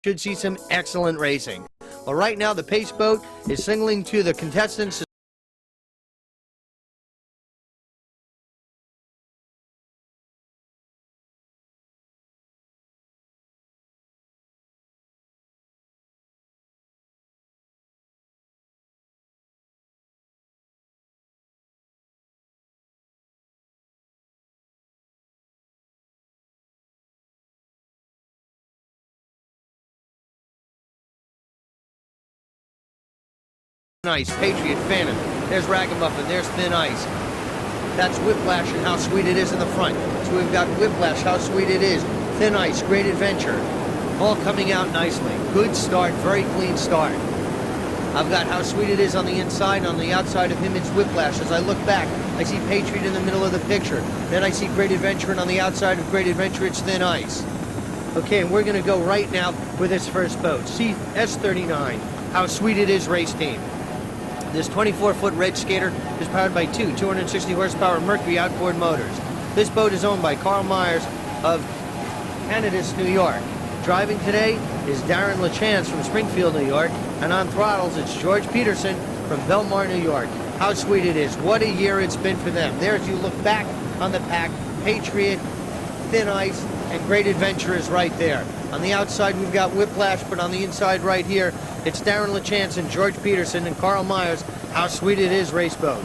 should see some excellent racing. Well, right now the pace boat is signaling to the contestants. Ice, Patriot, Phantom, there's Ragamuffin, there's Thin Ice. That's Whiplash and How Sweet It Is in the front. So we've got Whiplash, How Sweet It Is, Thin Ice, Great Adventure, all coming out nicely. Good start, very clean start. I've got How Sweet It Is on the inside. On the outside of him, it's Whiplash. As I look back, I see Patriot in the middle of the picture. Then I see Great Adventure, and on the outside of Great Adventure, it's Thin Ice. Okay, and we're going to go right now with this first boat, CS39, How Sweet It Is race team. This 24-foot red skater is powered by two 260-horsepower Mercury outboard motors. This boat is owned by Carl Myers of Canadas, New York. Driving today is Darren LaChance from Springfield, New York. And on throttles, it's George Peterson from Belmar, New York. How sweet it is. What a year it's been for them. There, as you look back on the pack, Patriot, Thin Ice, and Great Adventure is right there. On the outside, we've got Whiplash, but on the inside right here, it's Darren LaChance and George Peterson and Carl Myers. How Sweet It Is race boat.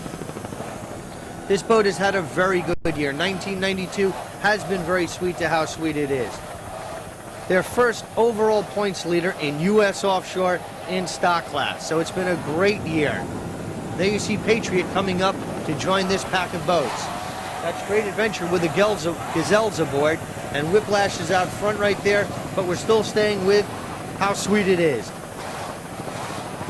This boat has had a very good year. 1992 has been very sweet to How Sweet It Is. Their first overall points leader in U.S. Offshore in stock class. So it's been a great year. There you see Patriot coming up to join this pack of boats. That's Great Adventure with the gazelles aboard, and Whiplash is out front right there, but we're still staying with How Sweet It Is.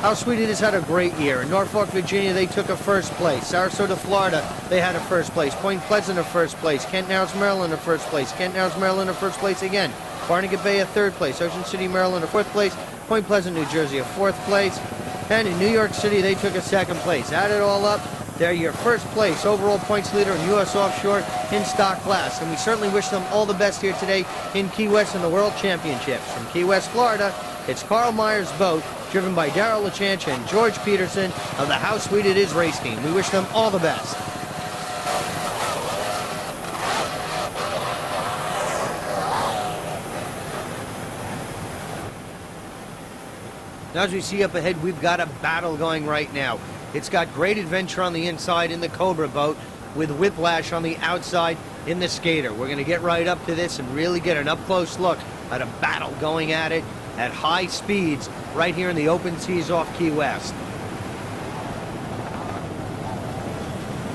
How Sweet It Is had a great year. In Norfolk, Virginia, they took a first place. Sarasota, Florida, they had a first place. Point Pleasant, a first place. Kent Narrows, Maryland, a first place. Kent Narrows, Maryland, a first place again. Barnegat Bay, a third place. Ocean City, Maryland, a fourth place. Point Pleasant, New Jersey, a fourth place. And in New York City, they took a second place. Add it all up, they're your first place overall points leader in U.S. Offshore in stock class. And we certainly wish them all the best here today in Key West in the World Championships. From Key West, Florida, it's Carl Myers' boat, driven by Darrell LaChance and George Peterson of the How Sweet It Is race team. We wish them all the best. Now, as we see up ahead, we've got a battle going right now. It's got Great Adventure on the inside in the Cobra boat with Whiplash on the outside in the Skater. We're going to get right up to this and really get an up-close look at a battle going at it at high speeds right here in the open seas off Key West.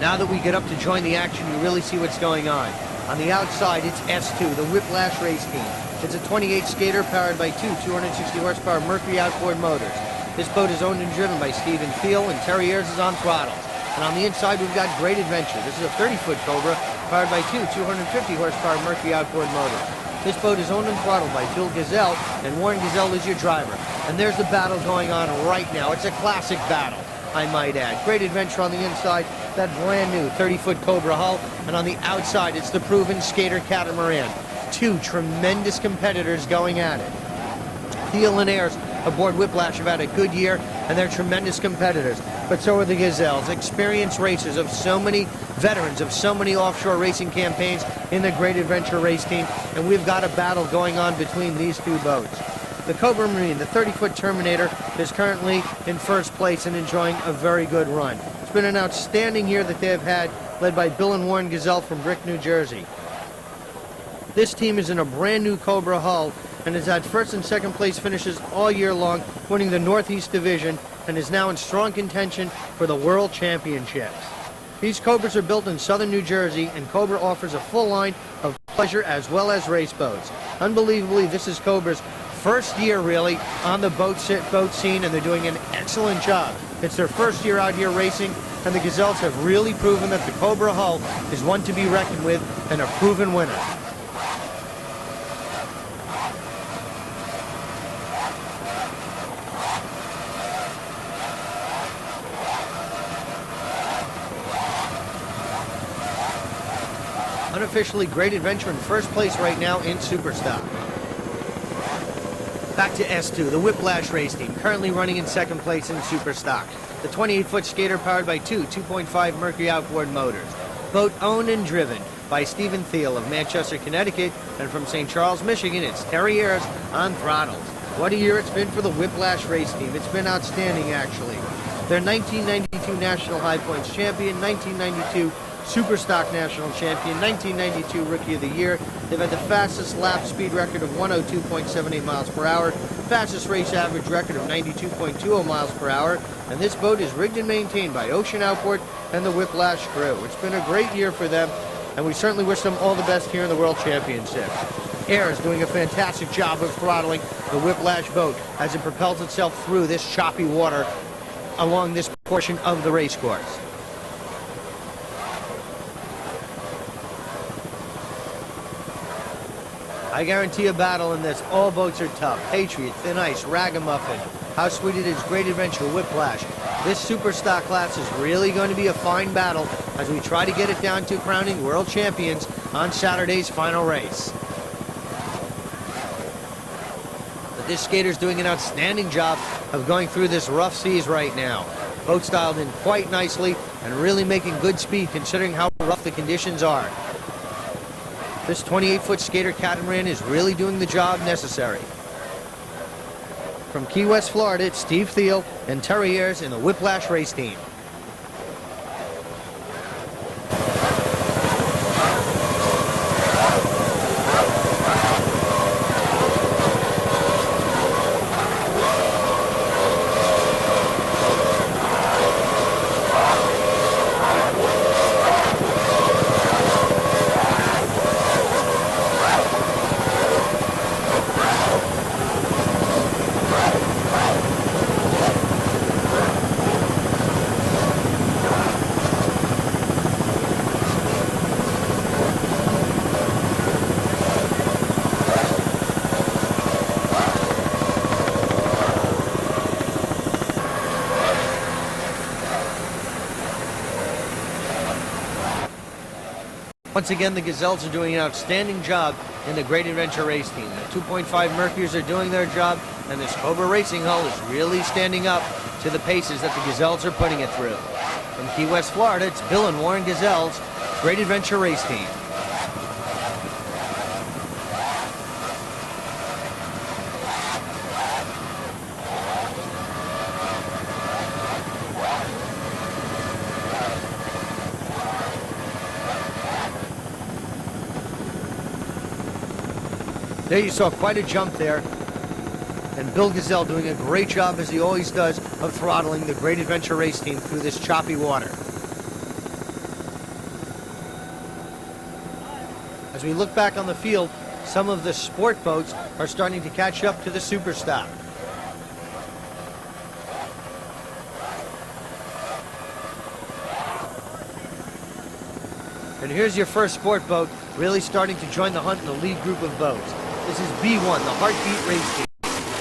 Now that we get up to join the action, you really see what's going on. On the outside, it's S2, the Whiplash race team. It's a 28 skater powered by two 260 horsepower Mercury outboard motors. This boat is owned and driven by Stephen Thiel, and Terry Ayers is on throttles. And on the inside, we've got Great Adventure. This is a 30-foot Cobra powered by two 250 horsepower Mercury outboard motors. This boat is owned and throttled by Phil Gazelle, and Warren Gazelle is your driver. And there's the battle going on right now. It's a classic battle, I might add. Great Adventure on the inside, that brand new 30-foot Cobra hull, and on the outside, it's the proven Skater Catamaran. Two tremendous competitors going at it. Thiel and Ayers aboard Whiplash have had a good year, and they're tremendous competitors. But so are the Gazelles, experienced racers of so many veterans of so many offshore racing campaigns in the Great Adventure race team, and we've got a battle going on between these two boats. The Cobra Marine, the 30-foot Terminator, is currently in first place and enjoying a very good run. It's been an outstanding year that they have had, led by Bill and Warren Gazelle from Brick, New Jersey. This team is in a brand new Cobra hull and has had first and second place finishes all year long, winning the Northeast Division, and is now in strong contention for the World Championships. These Cobras are built in southern New Jersey, and Cobra offers a full line of pleasure as well as race boats. Unbelievably, this is Cobra's first year really on the boat scene, and they're doing an excellent job. It's their first year out here racing, and the Gazelles have really proven that the Cobra hull is one to be reckoned with and a proven winner. Unofficially, Great Adventure in first place right now in Superstock. Back to S2, the Whiplash race team, currently running in second place in Superstock. The 28-foot skater powered by two 2.5 Mercury outboard motors. Boat owned and driven by Stephen Thiel of Manchester, Connecticut, and from St. Charles, Michigan, it's Terry Ayers on throttles. What a year it's been for the Whiplash race team. It's been outstanding, actually. They're 1992 National High Points champion, 1992 Superstock National Champion, 1992 Rookie of the Year. They've had the fastest lap speed record of 102.78 miles per hour, fastest race average record of 92.20 miles per hour, and this boat is rigged and maintained by Ocean Outboard and the Whiplash crew. It's been a great year for them, and we certainly wish them all the best here in the World Championship. Air is doing a fantastic job of throttling the Whiplash boat as it propels itself through this choppy water along this portion of the race course. I guarantee a battle in this. All boats are tough. Patriot, Thin Ice, Ragamuffin, How Sweet It Is, Great Adventure, Whiplash. This Superstock class is really going to be a fine battle as we try to get it down to crowning world champions on Saturday's final race. But this skater's doing an outstanding job of going through this rough seas right now. Boat's dialed in quite nicely and really making good speed considering how rough the conditions are. This 28-foot skater catamaran is really doing the job necessary. From Key West, Florida, it's Steve Thiel and Terry Ayers in the Whiplash race team. Once again, the Gazelles are doing an outstanding job in the Great Adventure race team. The 2.5 Mercuries are doing their job, and this Cobra racing hull is really standing up to the paces that the Gazelles are putting it through. From Key West, Florida, it's Bill and Warren Gazelles, Great Adventure race team. There you saw quite a jump there, and Bill Gazelle doing a great job, as he always does, of throttling the Great Adventure race team through this choppy water. As we look back on the field, some of the sport boats are starting to catch up to the Superstock. And here's your first sport boat really starting to join the hunt in the lead group of boats. This is B1, the Heartbeat race team.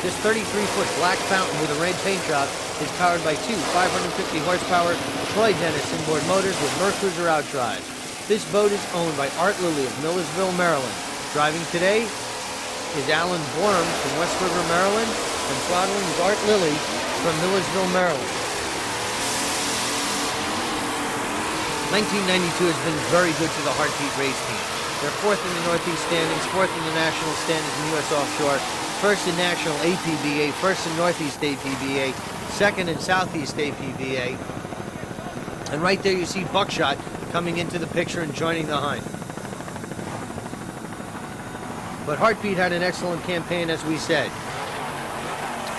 This 33-foot black fountain with a red paint job is powered by two 550 horsepower Troy Dennis inboard motors with Mercruiser outdrives. This boat is owned by Art Lilly of Millersville, Maryland. Driving today is Alan Borum from West River, Maryland, and throttling is Art Lilly from Millersville, Maryland. 1992 has been very good to the Heartbeat race team. They're fourth in the Northeast standings, fourth in the national standings in U.S. Offshore, first in national APBA, first in Northeast APBA, second in Southeast APBA. And right there you see Buckshot coming into the picture and joining the hunt. But Heartbeat had an excellent campaign, as we said.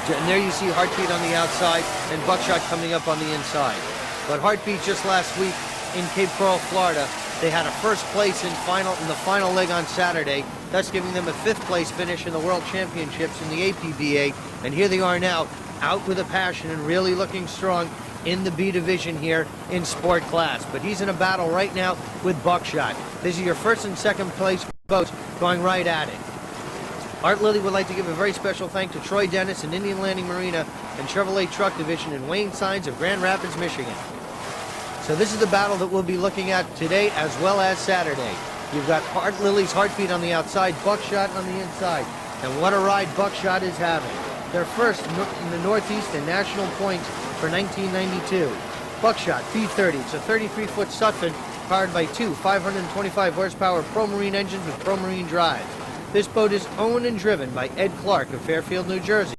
And there you see Heartbeat on the outside and Buckshot coming up on the inside. But Heartbeat just last week in Cape Coral, Florida, they had a first place in the final leg on Saturday, thus giving them a fifth place finish in the World Championships in the APBA. And here they are now, out with a passion and really looking strong in the B division here in sport class. But he's in a battle right now with Buckshot. This is your first and second place boats going right at it. Art Lilly would like to give a very special thank to Troy Dennis and Indian Landing Marina and Chevrolet Truck Division and Wayne Signs of Grand Rapids, Michigan. So this is the battle that we'll be looking at today as well as Saturday. You've got Art Lilly's Heartbeat on the outside, Buckshot on the inside. And what a ride Buckshot is having. They're first in the Northeast and National Points for 1992. Buckshot B30, it's a 33-foot Sutphen powered by two 525 horsepower Pro-Marine engines with Pro-Marine drives. This boat is owned and driven by Ed Clark of Fairfield, New Jersey.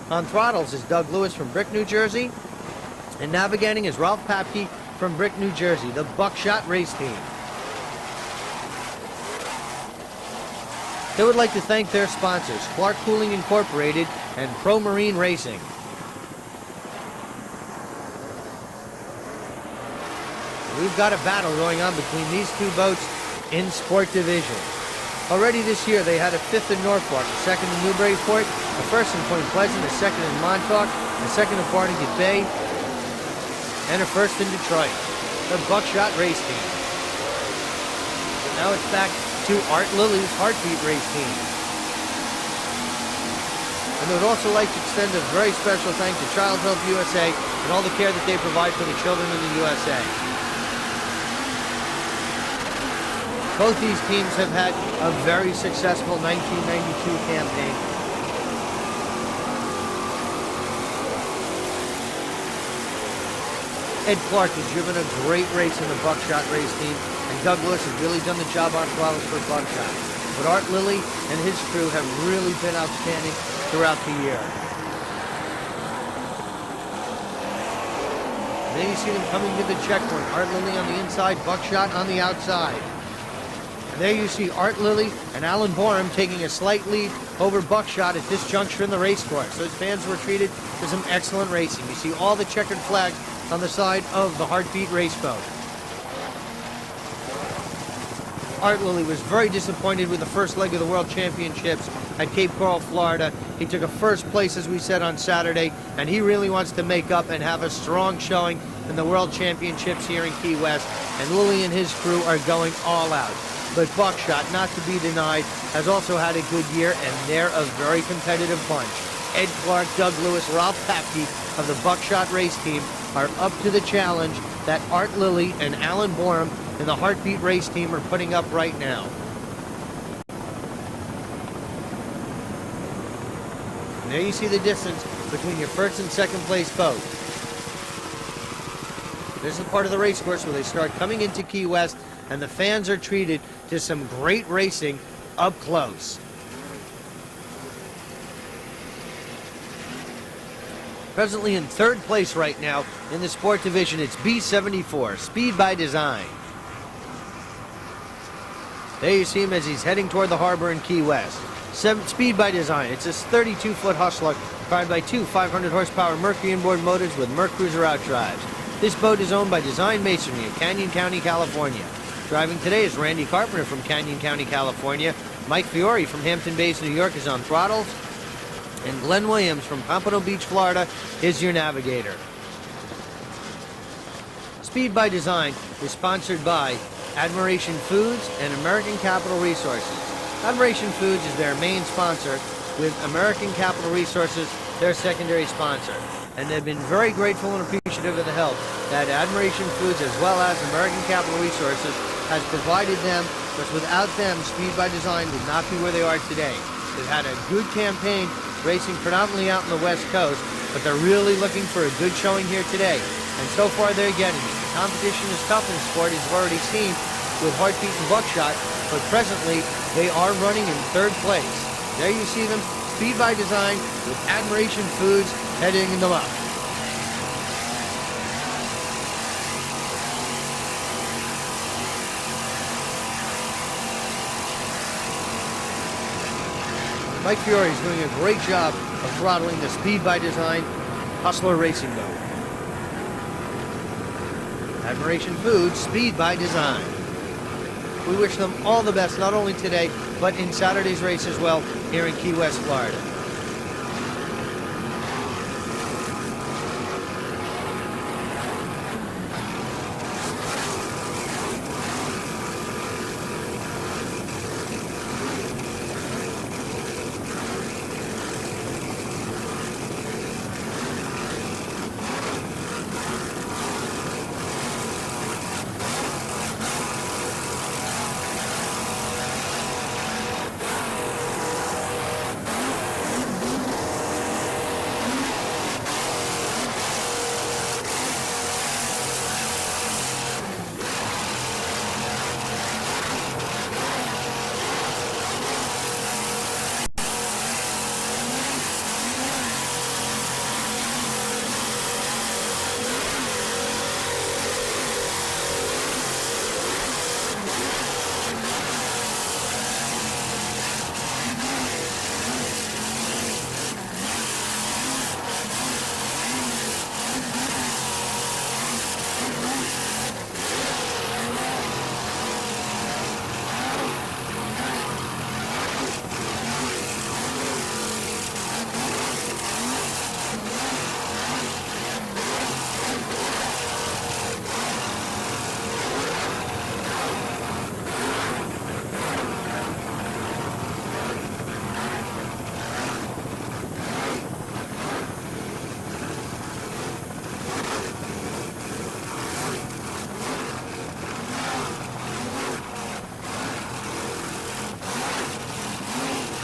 On throttles is Doug Lewis from Brick, New Jersey. And navigating is Ralph Papke from Brick, New Jersey, the Buckshot race team. They would like to thank their sponsors, Clark Cooling Incorporated and Pro-Marine Racing. We've got a battle going on between these two boats in Sport Division. Already this year, they had a fifth in Norfolk, a second in Newburyport, a first in Point Pleasant, a second in Montauk, a second in Barnegat Bay, and a first in Detroit. The Buckshot race team. Now it's back to Art Lilly's Heartbeat race team. And they would also like to extend a very special thanks to Child Help USA and all the care that they provide for the children in the USA. Both these teams have had a very successful 1992 campaign. Ed Clark has driven a great race in the Buckshot race team, and Doug Lewis has really done the job on throttles for Buckshot. But Art Lilly and his crew have really been outstanding throughout the year. And then you see them coming to the checkpoint. Art Lilly on the inside, Buckshot on the outside. There you see Art Lilly and Alan Borum taking a slight lead over Buckshot at this juncture in the race course. Those fans were treated to some excellent racing. You see all the checkered flags on the side of the Heartbeat race boat. Art Lilly was very disappointed with the first leg of the World Championships at Cape Coral, Florida. He took a first place, as we said, on Saturday, and he really wants to make up and have a strong showing in the World Championships here in Key West. And Lilly and his crew are going all out. But Buckshot, not to be denied, has also had a good year, and they're a very competitive bunch. Ed Clark, Doug Lewis, Ralph Papke of the Buckshot race team are up to the challenge that Art Lilly and Alan Borum and the Heartbeat race team are putting up right now. And there you see the distance between your first and second place boat. This is part of the race course where they start coming into Key West, and the fans are treated to some great racing up close. Presently in third place right now in the Sport Division, it's B74, Speed by Design. There you see him as he's heading toward the harbor in Key West. Speed by Design, it's a 32-foot hustler powered by two 500 horsepower Mercury inboard motors with Mercruiser outdrives. This boat is owned by Design Masonry of Canyon County, California. Driving today is Randy Carpenter from Canyon County, California. Mike Fiore from Hampton Bays, New York is on throttles. And Glenn Williams from Pompano Beach, Florida is your navigator. Speed by Design is sponsored by Admiration Foods and American Capital Resources. Admiration Foods is their main sponsor, with American Capital Resources their secondary sponsor. And they've been very grateful and appreciative of the help that Admiration Foods as well as American Capital Resources has provided them, because without them, Speed by Design would not be where they are today. They've had a good campaign racing predominantly out on the West Coast, but they're really looking for a good showing here today. And so far, they're getting it. The competition is tough in sport, as you've already seen with Heartbeat and Buckshot, but presently, they are running in third place. There you see them, Speed by Design with Admiration Foods heading them up. Mike Fiore is doing a great job of throttling the Speed by Design Hustler racing boat. Admiration Foods, Speed by Design. We wish them all the best, not only today, but in Saturday's race as well, here in Key West, Florida.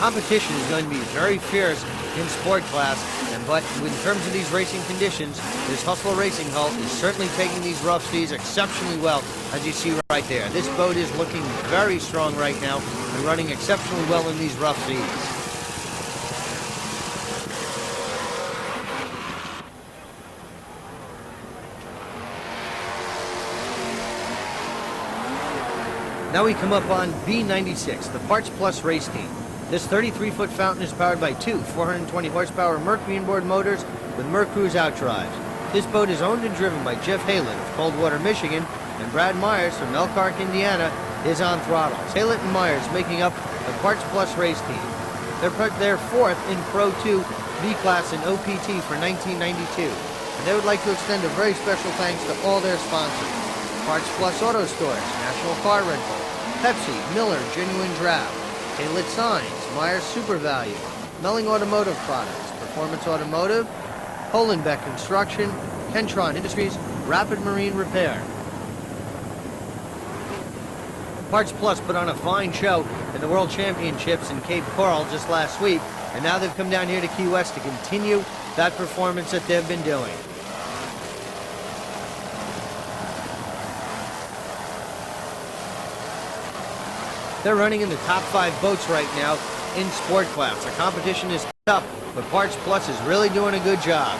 competition is going to be very fierce in sport class, but in terms of these racing conditions, this Hustler Racing hull is certainly taking these rough seas exceptionally well, as you see right there. This boat is looking very strong right now and running exceptionally well in these rough seas. Now we come up on B96, the Parts Plus race team. This 33-foot fountain is powered by two 420-horsepower Mercury inboard motors with Mercruise outdrives. This boat is owned and driven by Jeff Haylett of Coldwater, Michigan, and Brad Myers from Elkhart, Indiana, is on throttles. Haylett and Myers making up the Parts Plus race team. They're fourth in Pro 2 B-Class in OPT for 1992. And they would like to extend a very special thanks to all their sponsors. Parts Plus Auto Stores, National Car Rental, Pepsi, Miller, Genuine Draft, Haylett Signs, Myers Super Value, Melling Automotive Products, Performance Automotive, Holenbeck Construction, Kentron Industries, Rapid Marine Repair. Parts Plus put on a fine show in the World Championships in Cape Coral just last week, and now they've come down here to Key West to continue that performance that they've been doing. They're running in the top 5 boats right now in sport class. The competition is tough, but Parts Plus is really doing a good job.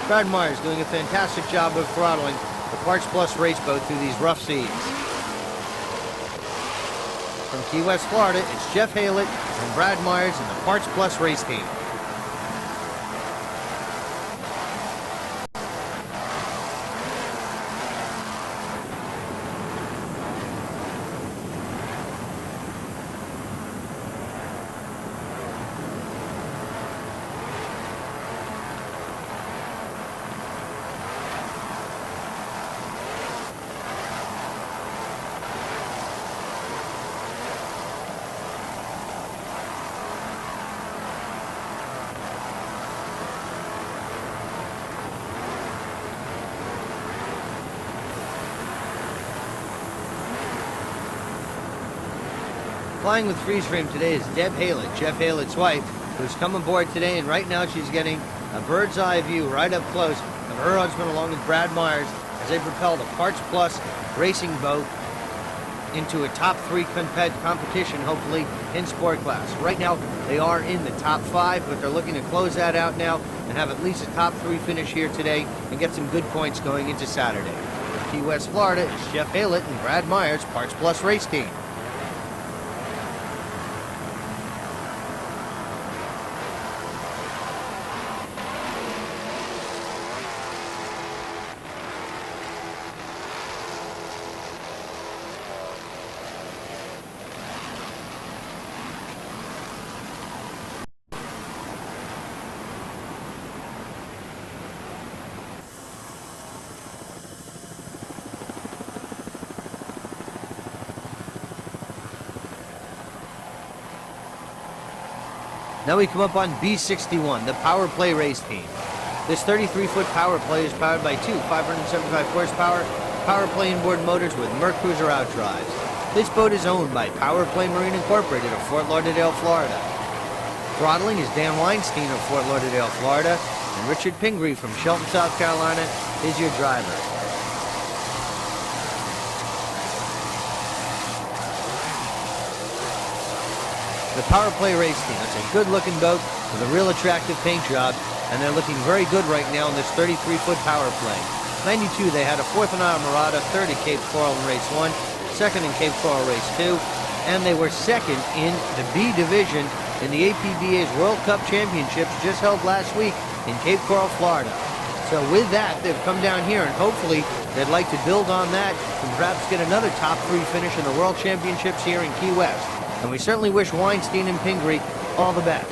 Brad Myers doing a fantastic job of throttling the Parts Plus race boat through these rough seas. From Key West, Florida, it's Jeff Haylett and Brad Myers in the Parts Plus race team. Flying with freeze frame today is Deb Haylett, Jeff Haylett's wife, who's come aboard today, and right now she's getting a bird's eye view right up close of her husband along with Brad Myers as they propel the Parts Plus racing boat into a top 3 competition, hopefully, in sport class. Right now, they are in the top 5, but they're looking to close that out now and have at least a top 3 finish here today and get some good points going into Saturday. From Key West, Florida, it's Jeff Haylett and Brad Myers, Parts Plus race team. Now we come up on B61, the Power Play race team. This 33-foot Power Play is powered by two 575 horsepower Power Play inboard motors with Mercruiser outdrives. This boat is owned by Power Play Marine Incorporated of Fort Lauderdale, Florida. Throttling is Dan Weinstein of Fort Lauderdale, Florida, and Richard Pingree from Shelton, South Carolina is your driver. The Power Play race team. It's a good-looking boat with a real attractive paint job, and they're looking very good right now in this 33-foot Power Play. 92, they had a 4th in Armorada, 3rd at Cape Coral in race 1, 2nd in Cape Coral race 2, and they were 2nd in the B division in the APBA's World Cup Championships just held last week in Cape Coral, Florida. So with that, they've come down here, and hopefully they'd like to build on that and perhaps get another top 3 finish in the World Championships here in Key West. And we certainly wish Weinstein and Pingree all the best.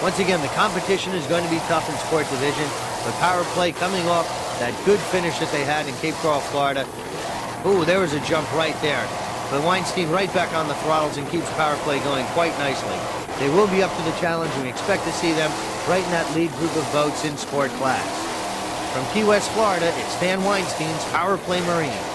Once again, the competition is going to be tough in Sport Division, but Power Play coming off that good finish that they had in Cape Coral, Florida, Ooh, there was a jump right there. But Weinstein right back on the throttles and keeps power play going quite nicely. They will be up to the challenge, and we expect to see them right in that lead group of boats in sport class. From Key West, Florida, it's Stan Weinstein's Power Play Marine.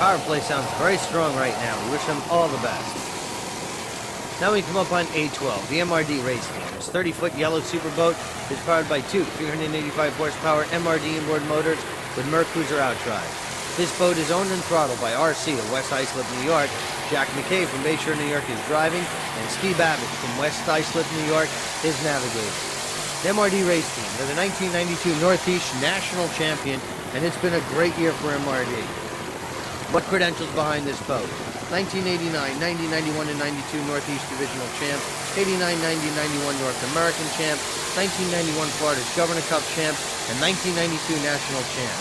Power play sounds very strong right now. We wish them all the best. Now we come up on A12, the MRD race team. This 30-foot yellow superboat is powered by two 385 horsepower MRD inboard motors with Mercruiser outdrive. This boat is owned and throttled by RC of West Islip, New York. Jack McKay from Bayshore, New York is driving, and Steve Abbott from West Islip, New York is navigating. The MRD race team, they're the 1992 Northeast National Champion, and it's been a great year for MRD. What credentials behind this boat? 1989, 90, 91, and 92 Northeast Divisional Champ, 89, 90, 91 North American Champ, 1991 Florida's Governor Cup Champ, and 1992 National Champ.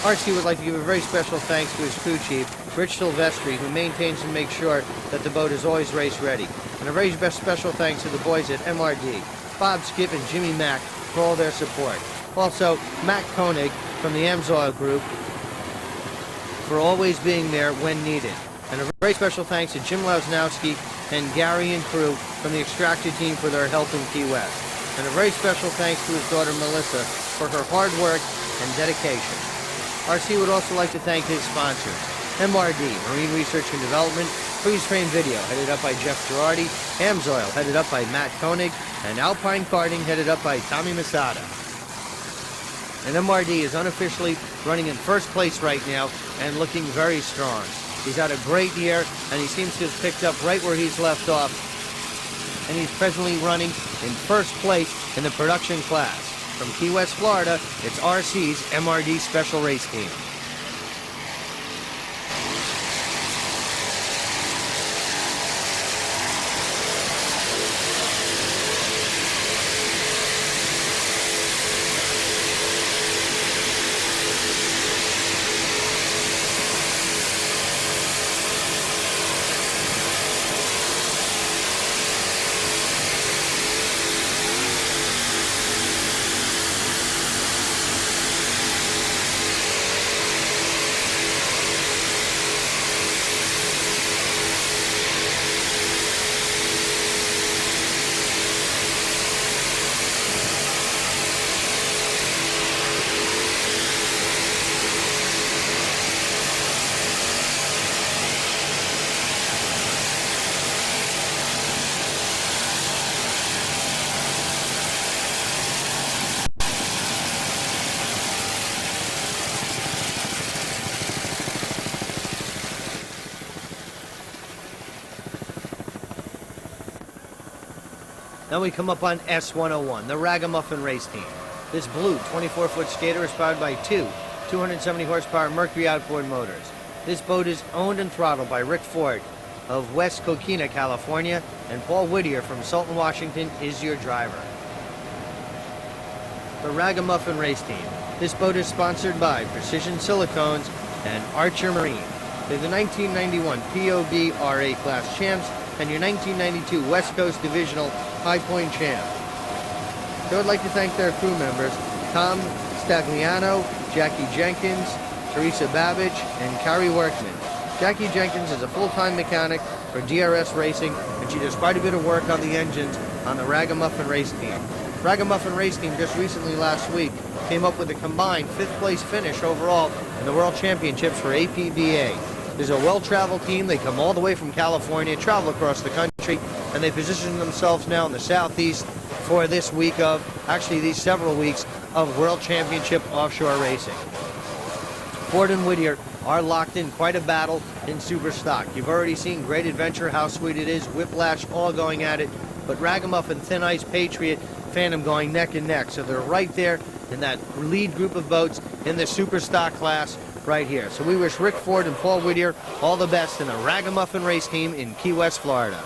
RC would like to give a very special thanks to his crew chief, Rich Silvestri, who maintains and makes sure that the boat is always race ready. And a very special thanks to the boys at MRD, Bob Skip and Jimmy Mack, for all their support. Also, Matt Koenig from the Amsoil Group, for always being there when needed. And a very special thanks to Jim Lausnowski and Gary and crew from the Extractor team for their help in Key West. And a very special thanks to his daughter Melissa for her hard work and dedication. RC would also like to thank his sponsors, MRD, Marine Research and Development, Freeze Frame Video, headed up by Jeff Girardi, Amsoil, headed up by Matt Koenig, and Alpine Karting, headed up by Tommy Masada. And MRD is unofficially running in first place right now and looking very strong. He's had a great year, and he seems to have picked up right where he's left off. And he's presently running in first place in the production class. From Key West, Florida, it's RC's MRD Special Race Team. Now we come up on S101, the Ragamuffin race team. This blue 24-foot skater is powered by two 270 horsepower Mercury outboard motors. This boat is owned and throttled by Rick Ford of West Coquina, California, and Paul Whittier from Sultan, Washington is your driver. The Ragamuffin race team. This boat is sponsored by Precision Silicones and Archer Marine. They're the 1991 POB RA class champs and your 1992 West Coast Divisional High Point champ. So I'd like to thank their crew members, Tom Stagliano, Jackie Jenkins, Teresa Babbage, and Carrie Workman. Jackie Jenkins is a full-time mechanic for DRS Racing, and she does quite a bit of work on the engines on the Ragamuffin race team. Ragamuffin race team just recently last week came up with a combined 5th place finish overall in the World Championships for APBA. There's a well-traveled team. They come all the way from California, travel across the country, and they position themselves now in the Southeast for this week of, actually these several weeks of World Championship offshore racing. Ford and Whittier are locked in quite a battle in Superstock. You've already seen Great Adventure, how sweet it is, Whiplash all going at it, but Ragamuffin, Thin Ice, Patriot, Phantom going neck and neck. So they're right there in that lead group of boats in the Superstock class right here. So we wish Rick Ford and Paul Whittier all the best in the Ragamuffin race team in Key West, Florida.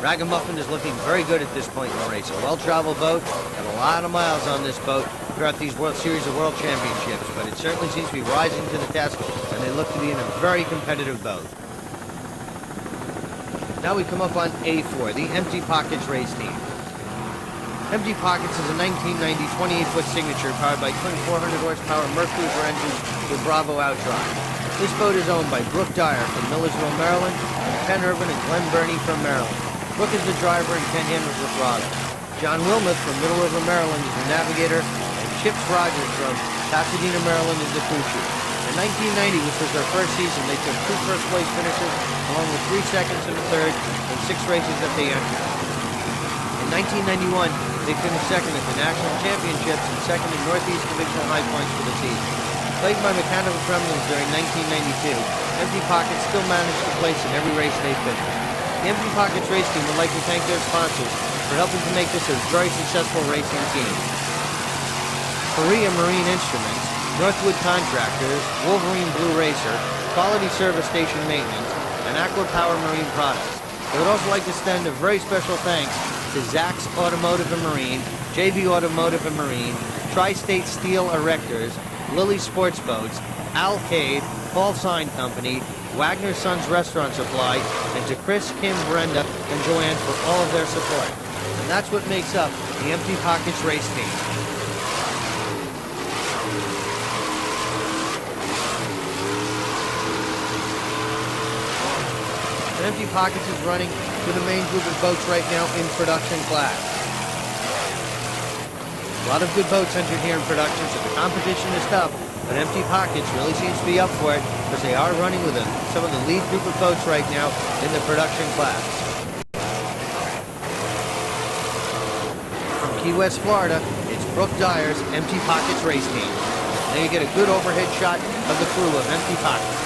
Ragamuffin is looking very good at this point in the race. A well-traveled boat, got a lot of miles on this boat throughout these World Series of World Championships, but it certainly seems to be rising to the test, and they look to be in a very competitive boat. Now we come up on A4, the Empty Pockets race team. Empty Pockets is a 1990 28-foot signature powered by twin 400 horsepower Mercruiser engines with Bravo outdrive. This boat is owned by Brooke Dyer from Millersville, Maryland, and Ken Urban and Glenn Burney from Maryland. Brooke is the driver and Ken handles the throttle. John Wilmoth from Middle River, Maryland is the navigator, and Chips Rogers from Pasadena, Maryland is the crew chief. In 1990, which was their first season, they took 2 first-place finishes, along with 3 seconds and a third, and 6 races that they entered. In 1991, they finished second at the National Championships and second in Northeast Divisional High Points for the season. Plagued by mechanical tremblings during 1992, Empty Pockets still managed to place in every race they finished. The Empty Pockets race team would like to thank their sponsors for helping to make this a very successful racing team. Korea Marine Instruments, Northwood Contractors, Wolverine Blue Racer, Quality Service Station Maintenance, and Aqua Power Marine Products. They would also like to extend a very special thanks to Zach's Automotive and Marine, JB Automotive and Marine, Tri-State Steel Erectors, Lily Sports Boats, Al Cade, Paul Sign Company, Wagner Sons Restaurant Supply, and to Chris, Kim, Brenda, and Joanne for all of their support. And that's what makes up the Empty Pockets race team. And Empty Pockets is running with the main group of boats right now in production class. A lot of good boats entered here in production, so the competition is tough. But Empty Pockets really seems to be up for it because they are running with some of the lead group of boats right now in the production class. From Key West, Florida, it's Brooke Dyer's Empty Pockets race team. Now you get a good overhead shot of the crew of Empty Pockets.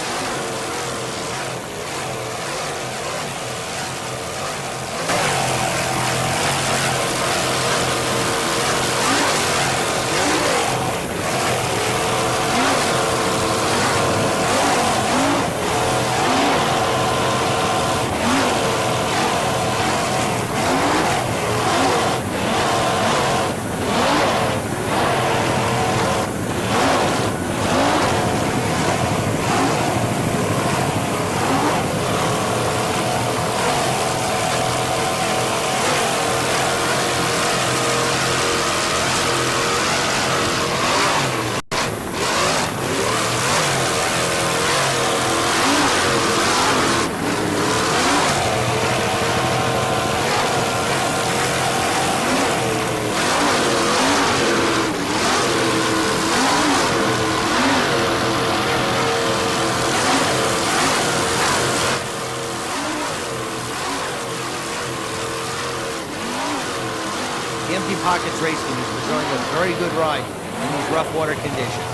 The Empty Pockets race team is enjoying a very good ride in these rough water conditions.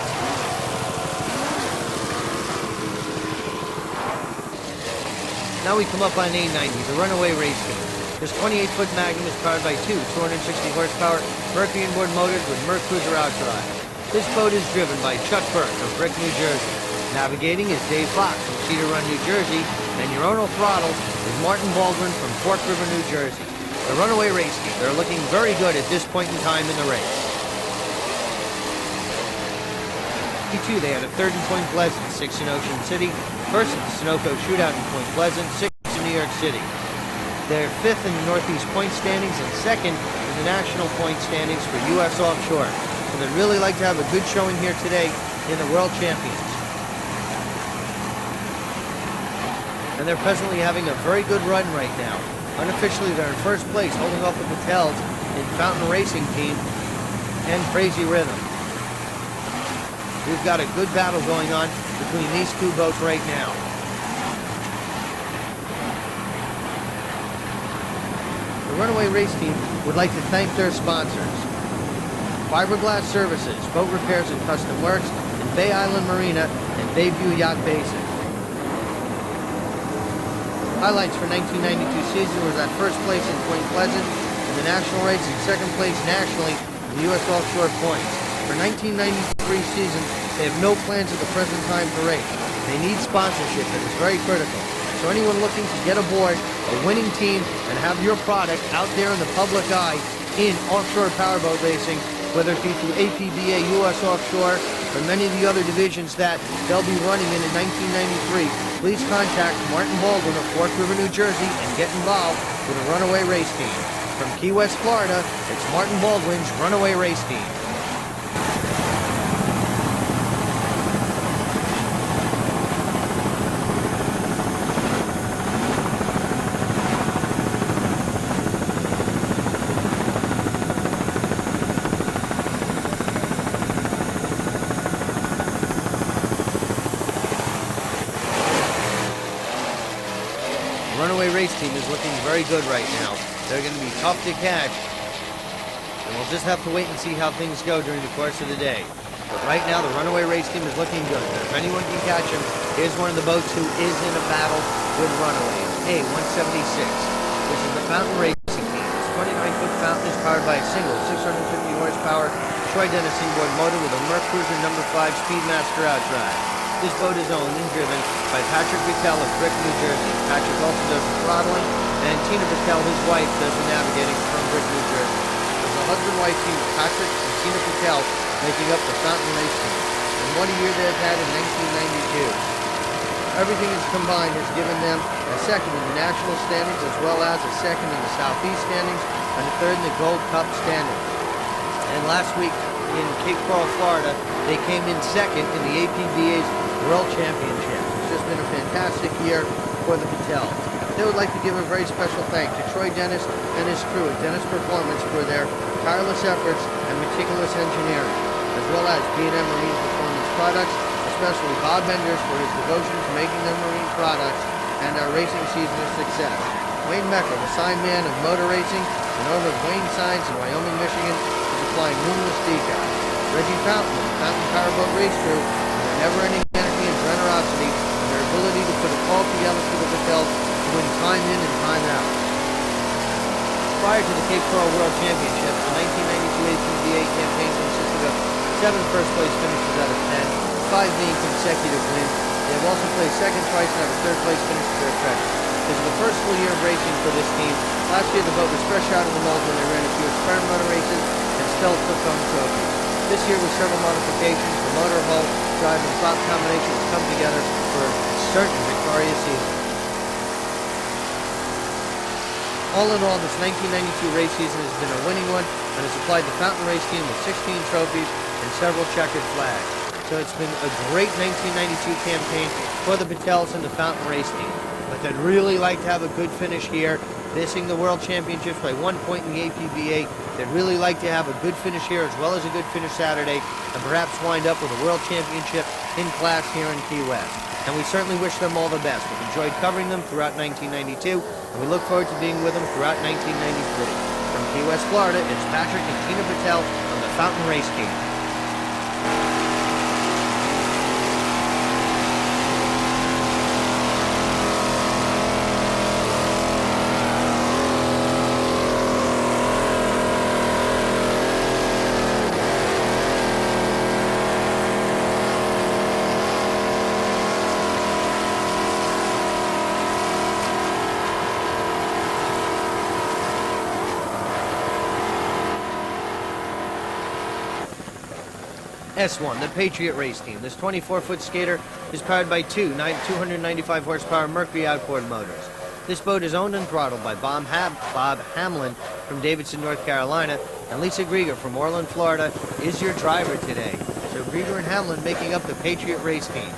Now we come up on A90, the Runaway race team. This 28-foot Magnum is powered by two 260 horsepower Mercury inboard motors with Merc Cruiser outdrive. This boat is driven by Chuck Burke of Brick, New Jersey. Navigating is Dave Fox from Cedar Run, New Jersey, and your owner throttle is Martin Baldwin from Fork River, New Jersey. The Runaway race team, they're looking very good at this point in time in the race. P2, they had a third in Point Pleasant, sixth in Ocean City, first at the Sunoco Shootout in Point Pleasant, sixth in New York City. They're fifth in the Northeast point standings and second in the national point standings for U.S. Offshore. So they'd really like to have a good showing here today in the World Champions. And they're presently having a very good run right now. Unofficially, they're in first place, holding off the Patels in Fountain Racing Team and Crazy Rhythm. We've got a good battle going on between these two boats right now. The Runaway race team would like to thank their sponsors: Fiberglass Services, Boat Repairs and Custom Works, and Bay Island Marina and Bayview Yacht Basin. Highlights for 1992 season was that first place in Point Pleasant in the national race and second place nationally in the U.S. Offshore points. For 1993 season, they have no plans at the present time to race. They need sponsorship, and it's very critical. So anyone looking to get aboard a winning team and have your product out there in the public eye in offshore powerboat racing, whether it be through APBA, U.S. Offshore, or many of the other divisions that they'll be running in 1993, please contact Martin Baldwin of Fork River, New Jersey, and get involved with a Runaway race team. From Key West, Florida, it's Martin Baldwin's Runaway race team. Runaway race team is looking very good right now. They're going to be tough to catch, and we'll just have to wait and see how things go during the course of the day. But right now, the Runaway race team is looking good. If anyone can catch him, here's one of the boats who is in a battle with Runaway. A176. This is the Fountain Racing Team. This 29-foot Fountain is powered by a single 650 horsepower Troy Dennis inboard motor with a Merc Cruiser No. 5 Speedmaster outdrive. This boat is owned and driven by Patrick Patel of Brick, New Jersey. Patrick also does the throttling, and Tina Patel, his wife, does the navigating from Brick, New Jersey. There's a husband-wife team, Patrick and Tina Patel, making up the Fountain Race Team. And what a year they've had in 1992. Everything is combined has given them a second in the national standings, as well as a second in the Southeast standings, and a third in the Gold Cup standings. And last week in Cape Coral, Florida, they came in second in the APBA's World Championship. It's just been a fantastic year for the Patels. They would like to give a very special thanks to Troy Dennis and his crew at Dennis Performance for their tireless efforts and meticulous engineering, as well as B&M Marine Performance Products, especially Bob Benders for his devotion to making their marine products and our racing season a success. Wayne Mecker, the sign man of motor racing and owner of Wayne Signs in Wyoming, Michigan, is applying numerous decals. Reggie Fountain of the Fountain Powerboat Race Crew, and their never-ending energy and generosity, and their ability to put it all together for the Patels to win time in and time out. Prior to the Cape Coral World Championships, the 1992 APBA campaign consisted of 7 first-place finishes out of 10, 5 being consecutive wins. They have also placed second twice and have a third-place finish to their credit. This is the first full year of racing for this team. Last year, the boat was fresh out of the mold when they ran a few experimental races and still took home trophies. This year, with several modifications, the motor hull, drive, and prop combination has come together for a certain victorious season. All in all, this 1992 race season has been a winning one and has supplied the Fountain Race Team with 16 trophies and several checkered flags. So it's been a great 1992 campaign for the Patels and the Fountain Race Team. But they'd really like to have a good finish here missing the World Championships by 1 point in the APBA. They'd really like to have a good finish here as well as a good finish Saturday and perhaps wind up with a World Championship in class here in Key West. And we certainly wish them all the best. We've enjoyed covering them throughout 1992, and we look forward to being with them throughout 1993. From Key West, Florida, it's Patrick and Tina Patel on the Fountain Race Team. S1, the Patriot race team. This 24-foot skater is powered by two 295 horsepower Mercury outboard motors. This boat is owned and throttled by Bob Hamlin from Davidson, North Carolina, and Lisa Grieger from Orland, Florida, is your driver today. So Grieger and Hamlin making up the Patriot race team.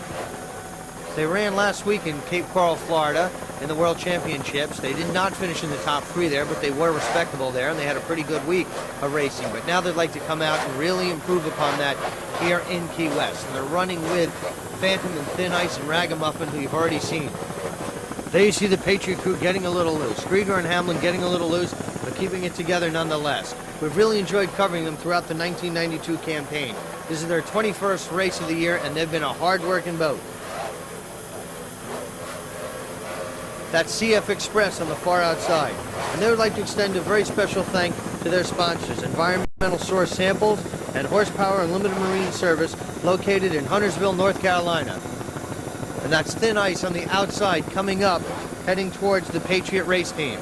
They ran last week in Cape Coral, Florida, in the World Championships. They did not finish in the top three there, but they were respectable there, and they had a pretty good week of racing. But now they'd like to come out and really improve upon that here in Key West. And they're running with Phantom and Thin Ice and Ragamuffin, who you've already seen. There you see the Patriot crew getting a little loose. Grieger and Hamlin getting a little loose, but keeping it together nonetheless. We've really enjoyed covering them throughout the 1992 campaign. This is their 21st race of the year, and they've been a hard-working boat. That's CF Express on the far outside. And they would like to extend a very special thank to their sponsors, Environmental Source Samples and Horsepower Unlimited Marine Service, located in Huntersville, North Carolina. And that's Thin Ice on the outside coming up, heading towards the Patriot race team.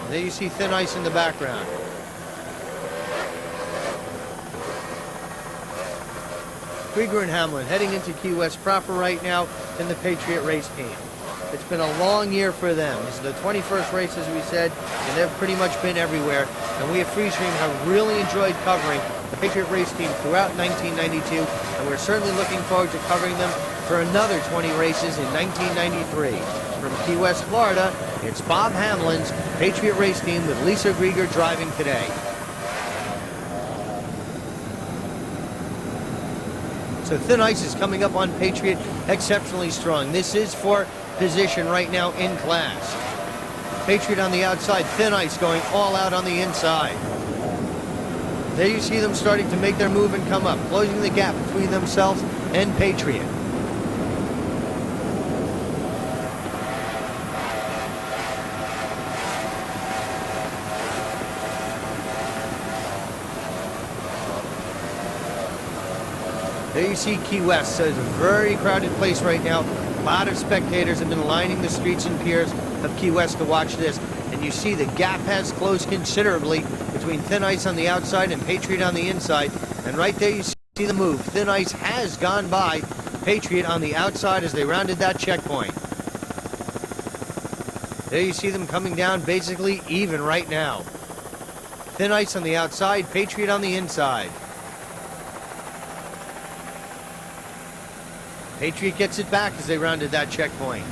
And there you see Thin Ice in the background. Grieger and Hamlin heading into Key West proper right now in the Patriot race team. It's been a long year for them. This is the 21st race, as we said, and they've pretty much been everywhere. And we at Freestream have really enjoyed covering the Patriot race team throughout 1992, and we're certainly looking forward to covering them for another 20 races in 1993. From Key West, Florida, it's Bob Hamlin's Patriot race team with Lisa Grieger driving today. So Thin Ice is coming up on Patriot exceptionally strong. This is for position right now in class. Patriot on the outside, Thin Ice going all out on the inside. There you see them starting to make their move and come up, closing the gap between themselves and Patriot. There you see Key West. So it's a very crowded place right now. A lot of spectators have been lining the streets and piers of Key West to watch this. And you see the gap has closed considerably between Thin Ice on the outside and Patriot on the inside. And right there you see the move. Thin Ice has gone by Patriot on the outside as they rounded that checkpoint. There you see them coming down basically even right now. Thin Ice on the outside, Patriot on the inside. Patriot gets it back as they rounded that checkpoint.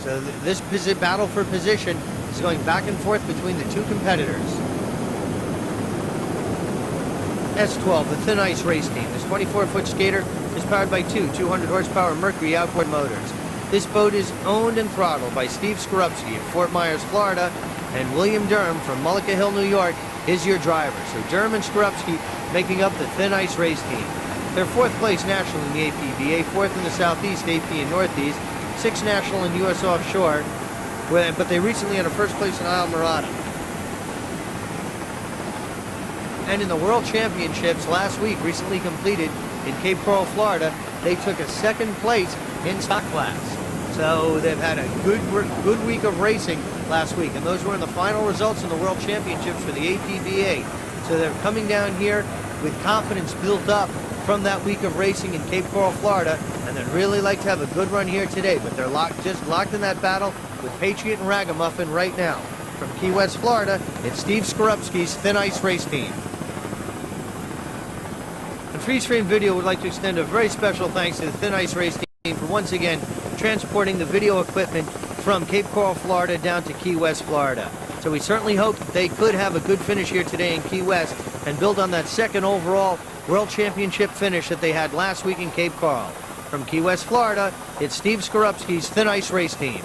So this battle for position is going back and forth between the two competitors. S12, the Thin Ice race team. This 24-foot skater is powered by two 200 horsepower Mercury outboard motors. This boat is owned and throttled by Steve Skorupski of Fort Myers, Florida, and William Durham from Mullica Hill, New York, is your driver. So Durham and Skorupski making up the Thin Ice race team. They're fourth place national in the APBA, fourth in the Southeast, AP, and Northeast, sixth national in U.S. Offshore, but they recently had a first place in Isle Morada. And in the World Championships last week, recently completed in Cape Coral, Florida, they took a second place in stock class. So they've had a good week of racing last week, and those were the final results in the World Championships for the APBA. So they're coming down here with confidence built up from that week of racing in Cape Coral, Florida, and they'd really like to have a good run here today, but they're just locked in that battle with Patriot and Ragamuffin right now. From Key West, Florida, it's Steve Skorupski's Thin Ice race team. And Freestream Video would like to extend a very special thanks to the Thin Ice race team for once again transporting the video equipment from Cape Coral, Florida down to Key West, Florida. So we certainly hope that they could have a good finish here today in Key West and build on that second overall World Championship finish that they had last week in Cape Coral. From Key West, Florida, it's Steve Skorupski's Thin Ice Race Team.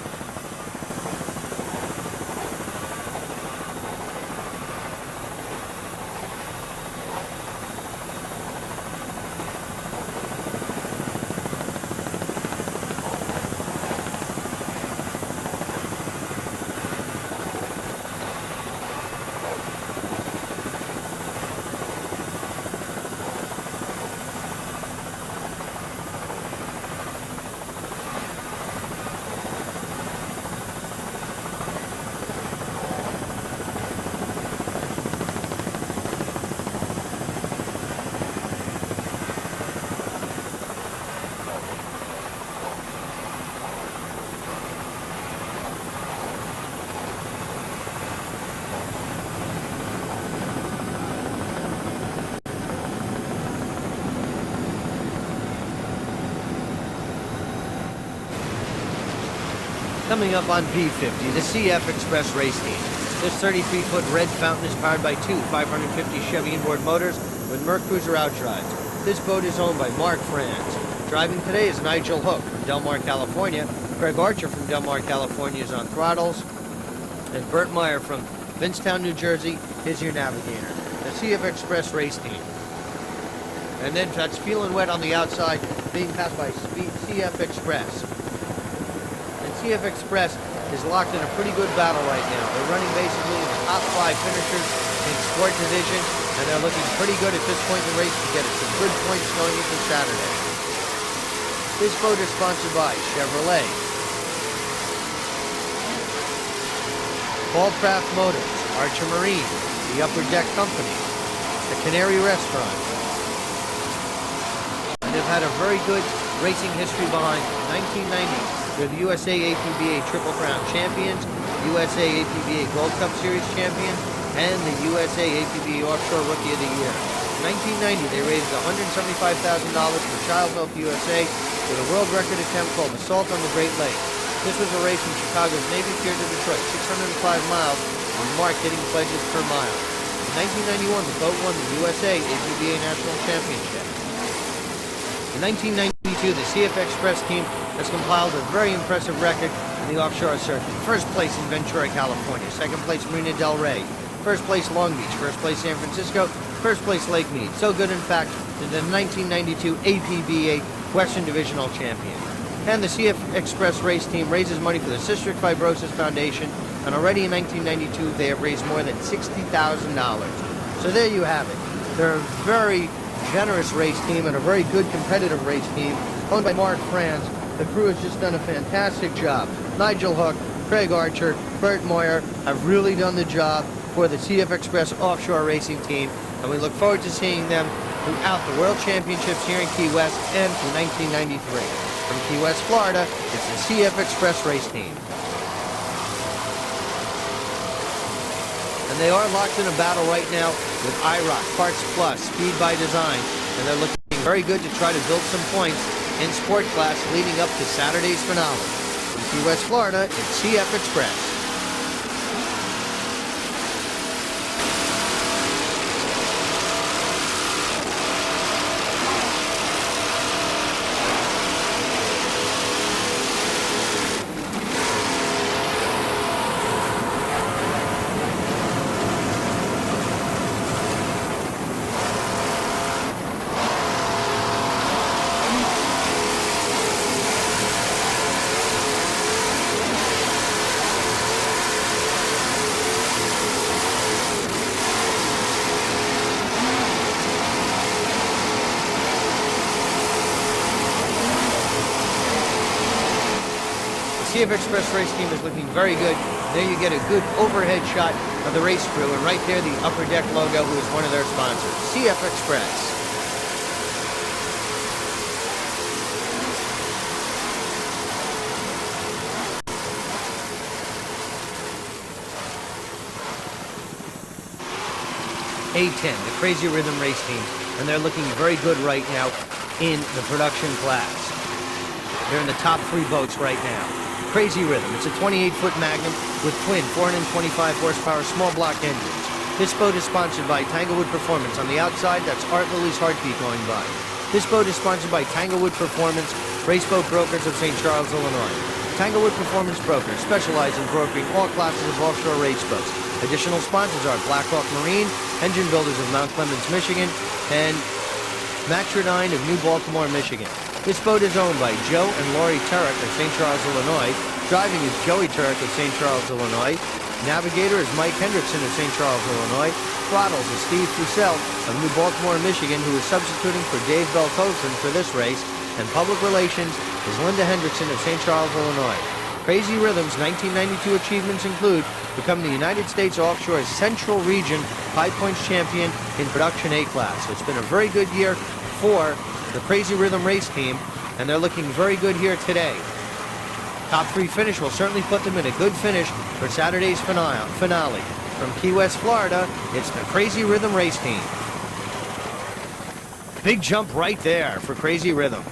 Coming up on B50, the CF Express Race Team. This 33-foot red fountain is powered by two 550 Chevy inboard motors with Merc Cruiser outdrives. This boat is owned by Mark Franz. Driving today is Nigel Hook from Del Mar, California. Greg Archer from Del Mar, California is on throttles. And Bert Meyer from Vincetown, New Jersey is your navigator. The CF Express Race Team. And then that's feeling wet on the outside, being passed by CF Express. CF Express is locked in a pretty good battle right now. They're running basically in the top 5 finishers in Sport Division, and they're looking pretty good at this point in the race to get some good points going into Saturday. This boat is sponsored by Chevrolet, Baldcraft Motors, Archer Marine, the Upper Deck Company, the Canary Restaurant. And they've had a very good racing history behind them. 1990. They're the USA APBA Triple Crown Champions, USA APBA Gold Cup Series Champions, and the USA APBA Offshore Rookie of the Year. In 1990, they raised $175,000 for Child Health USA with a world record attempt called Assault on the Great Lakes. This was a race from Chicago's Navy Pier to Detroit, 605 miles, with Mark hitting pledges per mile. In 1991, the boat won the USA APBA National Championship. In 1992, the CF Express team has compiled a very impressive record in the offshore circuit. First place in Ventura, California. Second place, Marina del Rey. First place, Long Beach. First place, San Francisco. First place, Lake Mead. So good, in fact, to the 1992 APBA Western Divisional Champion. And the CF Express race team raises money for the Cystic Fibrosis Foundation, and already in 1992, they have raised more than $60,000. So there you have it. They're a very generous race team and a very good competitive race team, owned by Mark Franz. The crew has just done a fantastic job. Nigel Hook, Craig Archer, Bert Moyer have really done the job for the CF Express Offshore Racing Team, and we look forward to seeing them throughout the World Championships here in Key West and through 1993. From Key West, Florida, it's the CF Express Race Team. And they are locked in a battle right now with IRCK, Parts Plus, Speed by Design, and they're looking very good to try to build some points in sport class leading up to Saturday's finale. From Key West, Florida, it's CF Express. CF Express race team is looking very good. There you get a good overhead shot of the race crew, and right there the Upper Deck logo, who is one of their sponsors, CF Express. A10, the Crazy Rhythm race team, and they're looking very good right now in the production class. They're in the top 3 boats right now. Crazy Rhythm. It's a 28-foot Magnum with twin 425 horsepower small block engines. This boat is sponsored by Tanglewood Performance. On the outside, that's Art Lily's Heartbeat going by. This boat is sponsored by Tanglewood Performance, Raceboat Brokers of St. Charles, Illinois. Tanglewood Performance Brokers specialize in brokering all classes of offshore race boats. Additional sponsors are Blackhawk Marine, Engine Builders of Mount Clemens, Michigan, and Matradine of New Baltimore, Michigan. This boat is owned by Joe and Lori Turek of St. Charles, Illinois. Driving is Joey Turek of St. Charles, Illinois. Navigator is Mike Hendrickson of St. Charles, Illinois. Throttles is Steve Fussell of New Baltimore, Michigan, who is substituting for Dave Belkosen for this race. And Public Relations is Linda Hendrickson of St. Charles, Illinois. Crazy Rhythm's 1992 achievements include becoming the United States Offshore's Central Region High Points Champion in Production A class. So it's been a very good year for the Crazy Rhythm race team, and they're looking very good here today. Top 3 finish will certainly put them in a good finish for Saturday's finale. From Key West, Florida, it's the Crazy Rhythm race team. Big jump right there for Crazy Rhythm.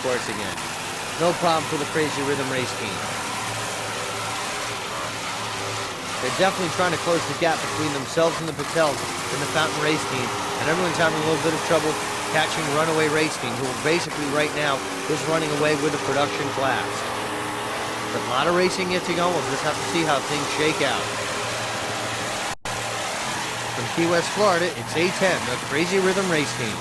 Course again. No problem for the Crazy Rhythm race team. They're definitely trying to close the gap between themselves and the Patels in the Fountain race team, and everyone's having a little bit of trouble catching Runaway race team, who basically right now is running away with the production class. But a lot of racing yet to go. We'll just have to see how things shake out. From Key West, Florida, it's A10, the Crazy Rhythm race team.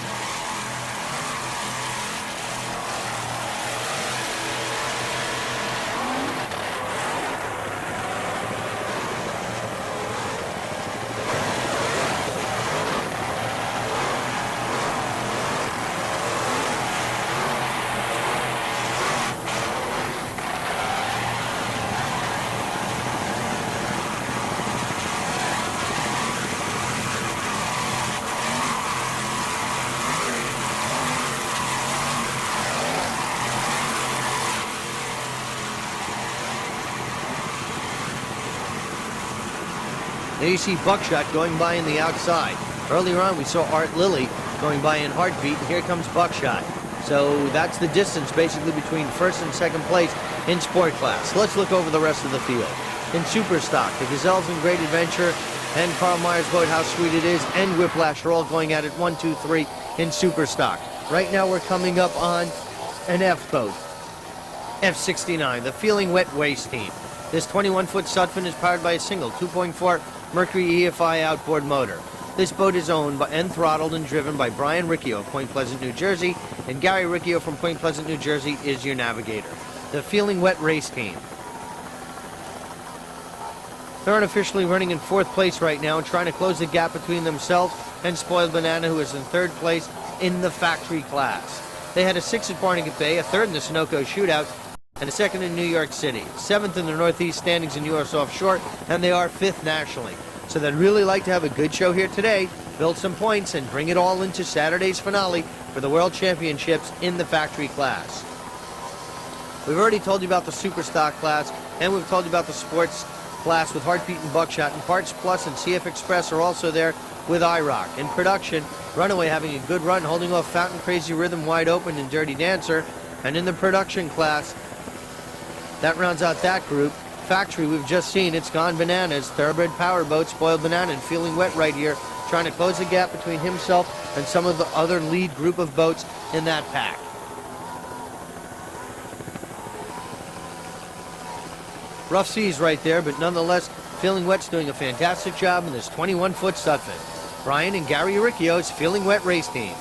There you see Buckshot going by in the outside. Earlier on, we saw Art Lily going by in Heartbeat, and here comes Buckshot. So that's the distance basically between first and second place in sport class. Let's look over the rest of the field. In Superstock, the Gazelles in Great Adventure and Carl Meyer's Boat, How Sweet It Is, and Whiplash are all going at it 1, 2, 3 in Superstock. Right now we're coming up on an F boat, F69, the Feeling Wet Waste team. This 21-foot Sutphin is powered by a single 2.4 Mercury EFI outboard motor. This boat is owned by and throttled and driven by Brian Riccio of Point Pleasant, New Jersey, and Gary Riccio from Point Pleasant, New Jersey is your navigator. The Feeling Wet race team. They're unofficially running in 4th place right now and trying to close the gap between themselves and Spoiled Banana, who is in 3rd place in the factory class. They had a 6th at Barnegat Bay, a 3rd in the Sunoco Shootout, and a 2nd in New York City, 7th in the Northeast standings in U.S. Offshore, and they are 5th nationally. So they'd really like to have a good show here today, build some points, and bring it all into Saturday's finale for the World Championships in the factory class. We've already told you about the Superstock class, and we've told you about the sports class with Heartbeat and Buckshot, and Parts Plus and CF Express are also there with IRCK. In production, Runaway having a good run, holding off Fountain, Crazy Rhythm, Wide Open, and Dirty Dancer. And in the production class, that rounds out that group. Factory, we've just seen, it's gone bananas. Thoroughbred Powerboat, Spoiled Banana, and Feeling Wet right here, trying to close the gap between himself and some of the other lead group of boats in that pack. Rough seas right there, but nonetheless, Feeling Wet's doing a fantastic job in this 21-foot Sutphin. Brian and Gary Riccio's Feeling Wet race team.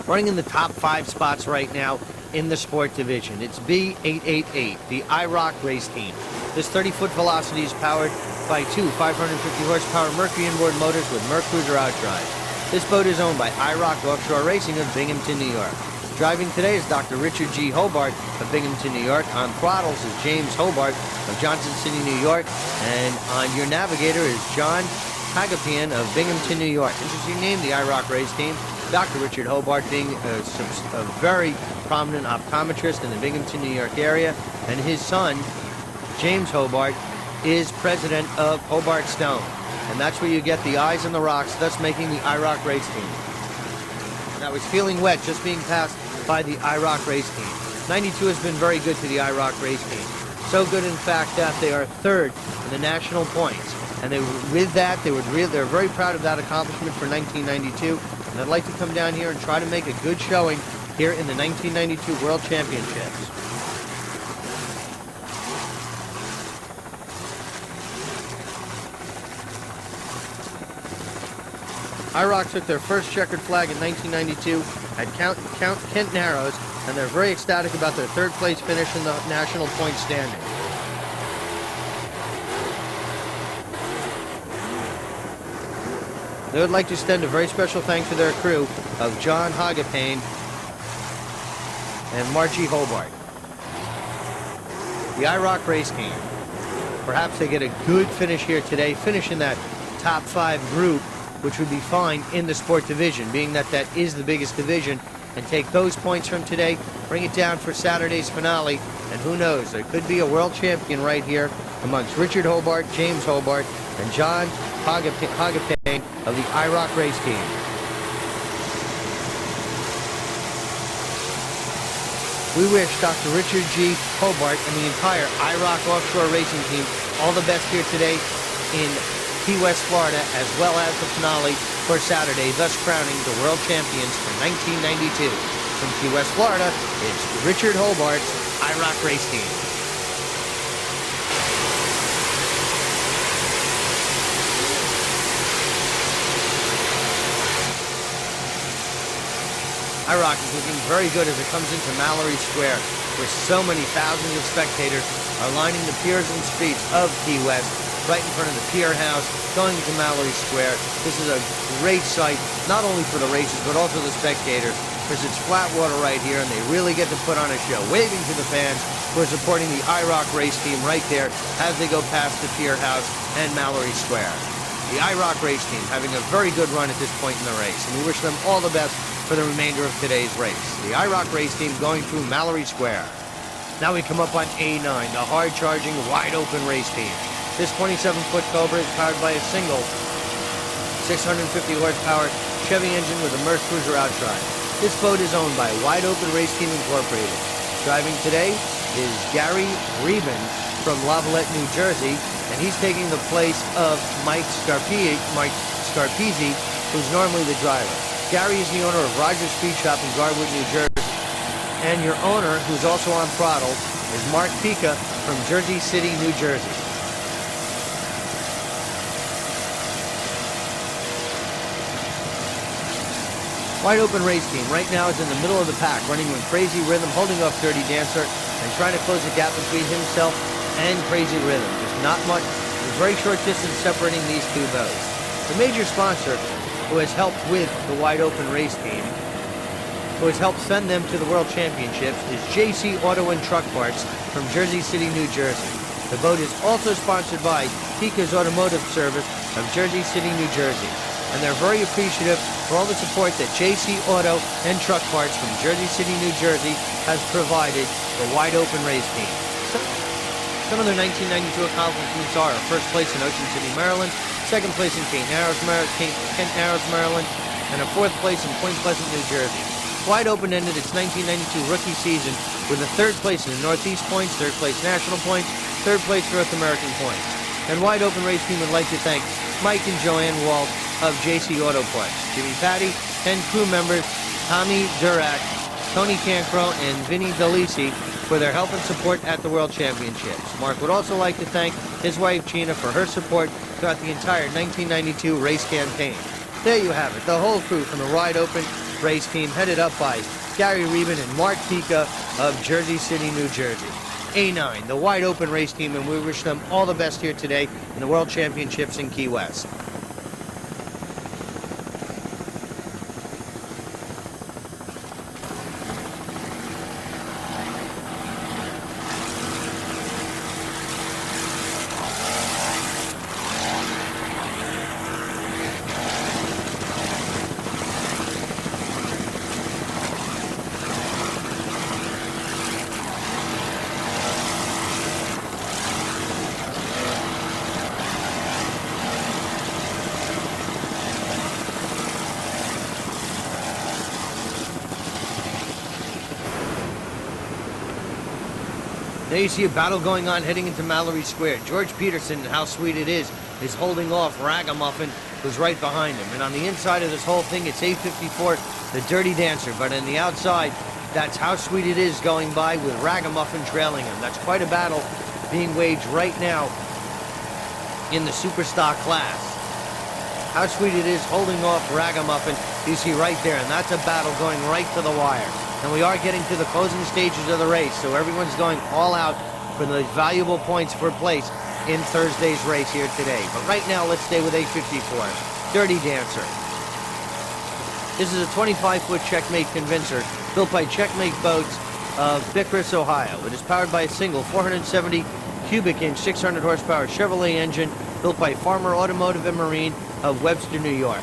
running in the top 5 spots right now in the sport division. It's B888, the IRCK race team. This 30-foot Velocity is powered by two 550 horsepower Mercury inboard motors with Mercruiser outdrive. This boat is owned by IRCK Offshore Racing of Binghamton, New York. Driving today is Dr. Richard G. Hobart of Binghamton, New York. On throttles is James Hobart of Johnson City, New York. And on your navigator is John Hagapian of Binghamton, New York. Interesting name, the IRCK race team. Dr. Richard Hobart being a very prominent optometrist in the Binghamton, New York area. And his son, James Hobart, is president of Hobart Stone. And that's where you get the eyes on the rocks, thus making the IRCK race team. Now it's feeling wet just being passed by the IRCK race team. 92 has been very good to the IRCK race team. So good, in fact, that they are third in the national points. And with that, they're very proud of that accomplishment for 1992. And I'd like to come down here and try to make a good showing here in the 1992 World Championships. IRCK took their first checkered flag in 1992 at Kent Narrows, and they're very ecstatic about their third place finish in the national point standing. They would like to extend a very special thanks to their crew of John Hagapane and Margie Hobart. The IRCK race team. Perhaps they get a good finish here today, finish in that top 5 group, which would be fine in the sport division, being that that is the biggest division, and take those points from today, bring it down for Saturday's finale, and who knows, there could be a world champion right here amongst Richard Hobart, James Hobart, and John Hagapane of the IRCK race team. We wish Dr. Richard G. Hobart and the entire IRCK Offshore Racing team all the best here today in Key West, Florida, as well as the finale for Saturday, thus crowning the world champions for 1992. From Key West, Florida, it's Richard Hobart's IRCK race team. IRCK is looking very good as it comes into Mallory Square, where so many thousands of spectators are lining the piers and streets of Key West, right in front of the pier house, going to Mallory Square. This is a great sight, not only for the races, but also the spectators, because it's flat water right here, and they really get to put on a show, waving to the fans who are supporting the IRCK race team right there as they go past the pier house and Mallory Square. The IRCK race team having a very good run at this point in the race, and we wish them all the best for the remainder of today's race. The IRCK race team going through Mallory Square. Now we come up on A9, the hard-charging, wide-open race team. This 27-foot Cobra is powered by a single 650 horsepower Chevy engine with a Mercruiser outdrive. This boat is owned by Wide Open Race Team Incorporated. Driving today is Gary Reben from Lavallette, New Jersey, and he's taking the place of Mike Scarpizzi, who's normally the driver. Gary is the owner of Rogers Speed Shop in Garwood, New Jersey. And your owner, who's also on throttle, is Mark Pica from Jersey City, New Jersey. Wide Open race team right now is in the middle of the pack, running with Crazy Rhythm, holding off Dirty Dancer, and trying to close the gap between himself and Crazy Rhythm. Just not much. There's very short distance separating these two boats. The major sponsor who has helped with the Wide Open race team, who has helped send them to the World Championships, is JC Auto and Truck Parts from Jersey City, New Jersey. The boat is also sponsored by Pica's Automotive Service of Jersey City, New Jersey. And they're very appreciative for all the support that JC Auto and Truck Parts from Jersey City, New Jersey has provided the Wide Open race team. Some of their 1992 accomplishments are first place in Ocean City, Maryland, second place in Kent Narrows, Maryland, and a fourth place in Point Pleasant, New Jersey. Wide Open ended its 1992 rookie season with a third place in the Northeast points, third place national points, third place North American points. And Wide Open race team would like to thank Mike and Joanne Walt of JC Auto Parts, Jimmy Patty, and crew members Tommy Durack, Tony Cancro, and Vinny Delisi for their help and support at the World Championships. Mark would also like to thank his wife Gina for her support throughout the entire 1992 race campaign. There you have it, the whole crew from the Wide Open race team headed up by Gary Reben and Mark Pika of Jersey City, New Jersey. A9, the wide open race team, and we wish them all the best here today in the World Championships in Key West. There you see a battle going on heading into Mallory Square. George Peterson, How Sweet It Is holding off Ragamuffin, who's right behind him. And on the inside of this whole thing, it's A54, the Dirty Dancer. But on the outside, that's How Sweet It Is going by with Ragamuffin trailing him. That's quite a battle being waged right now in the Superstock class. How Sweet It Is holding off Ragamuffin, you see right there. And that's a battle going right to the wire. And we are getting to the closing stages of the race, so everyone's going all out for the valuable points for place in Thursday's race here today. But right now, let's stay with A54, Dirty Dancer. This is a 25-foot Checkmate Convincer built by Checkmate Boats of Bickers, Ohio. It is powered by a single 470 cubic inch, 600 horsepower Chevrolet engine built by Farmer Automotive and Marine of Webster, New York.